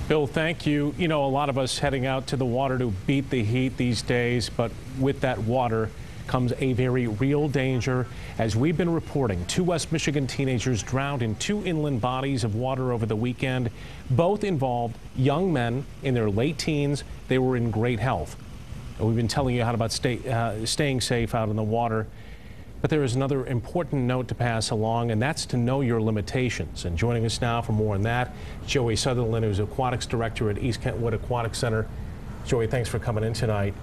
Bill, thank you. You know, a lot of us heading out to the water to beat the heat these days, but with that water comes a very real danger. As we've been reporting, 2 West Michigan teenagers drowned in 2 inland bodies of water over the weekend. Both involved young men in their late teens. They were in great health. We've been telling you how about staying safe out in the water. But there is another important note to pass along, and that's to know your limitations. And joining us now for more on that, Joey Sutherland, who's Aquatics Director at East Kentwood Aquatic Center. Joey, thanks for coming in tonight.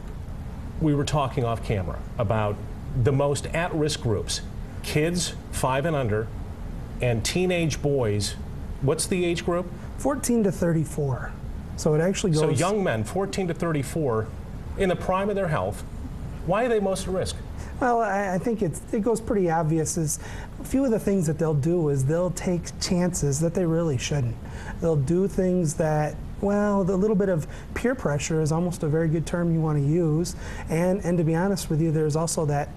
We were talking off camera about the most at-risk groups, kids 5 and under, and teenage boys. What's the age group? 14 to 34. So it actually goes... So young men, 14 to 34, in the prime of their health. Why are they most at risk? Well, I think it goes pretty obvious. Is a few of the things that they'll do is they'll take chances that they really shouldn't. They'll do things that, well, the little bit of peer pressure is almost a very good term you want to use. And to be honest with you, there's also that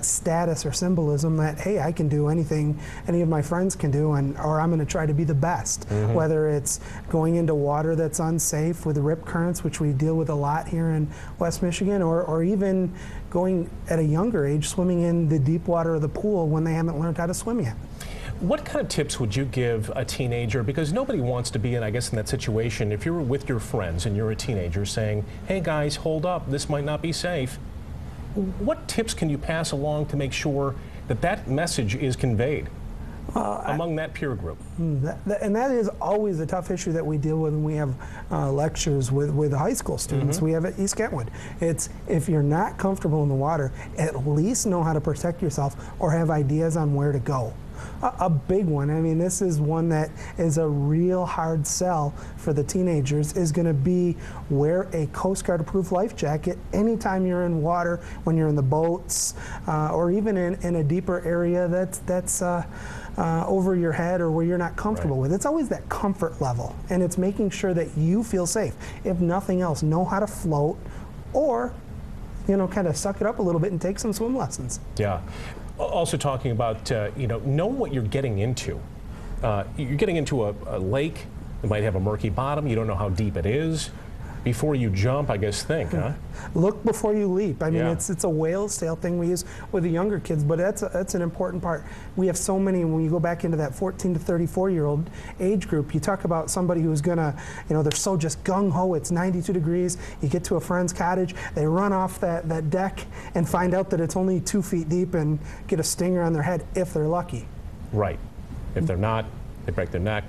status or symbolism that, hey, I can do anything any of my friends can do, or I'm going to try to be the best. Mm-hmm. Whether it's going into water that's unsafe with rip currents, which we deal with a lot here in West Michigan, or even going at a younger age, swimming in the deep water of the pool when they haven't learned how to swim yet. What kind of tips would you give a teenager? Because nobody wants to be in, I guess, in that situation. If you're with your friends and you're a teenager saying, hey guys, hold up, this might not be safe. What tips can you pass along to make sure that that message is conveyed among that peer group? And that is always a tough issue that we deal with when we have lectures with high school students. Mm-hmm. We have at East Kentwood. It's if you're not comfortable in the water, at least know how to protect yourself or have ideas on where to go. A big one, I mean, this is one that is a real hard sell for the teenagers, is going to be wear a Coast Guard approved life jacket anytime you're in water, when you're in the boats, or even in a deeper area that's over your head or where you're not comfortable with. It's always that comfort level, and it's making sure that you feel safe. If nothing else, know how to float, or, you know, kind of suck it up a little bit and take some swim lessons. Yeah. Also talking about, know what you're getting into. You're getting into a lake. It might have a murky bottom. You don't know how deep it is. Before you jump, I guess, think, huh? Look before you leap. I mean, it's a whale's tail thing we use with the younger kids, but that's an important part. We have so many, when you go back into that 14 to 34-year-old age group, you talk about somebody who's gonna, they're so just gung-ho, it's 92 degrees, you get to a friend's cottage, they run off that deck and find out that it's only 2 feet deep and get a stinger on their head if they're lucky. Right. If they're not, they break their neck,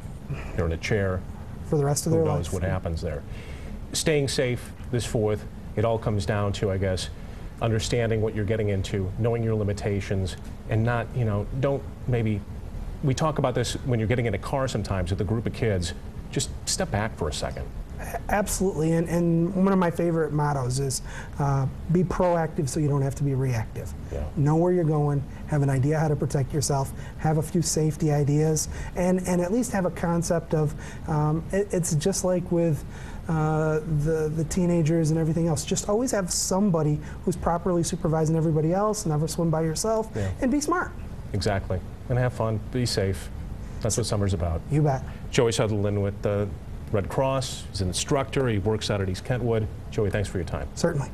they're in a chair. For the rest of their life. Who knows what happens there. Staying safe this 4th, it all comes down to, I guess, understanding what you're getting into, knowing your limitations, and not, don't maybe, we talk about this when you're getting in a car sometimes with a group of kids, just step back for a second. Absolutely, and one of my favorite mottos is be proactive so you don't have to be reactive. Yeah. Know where you're going, have an idea how to protect yourself, have a few safety ideas, and at least have a concept of, it's just like with the teenagers and everything else. Just always have somebody who's properly supervising everybody else, never swim by yourself, and be smart. Exactly, and have fun, be safe. That's what summer's about. You bet. Joey Sutherland with the Red Cross. He's an instructor. He works out at East Kentwood. Joey, thanks for your time. Certainly.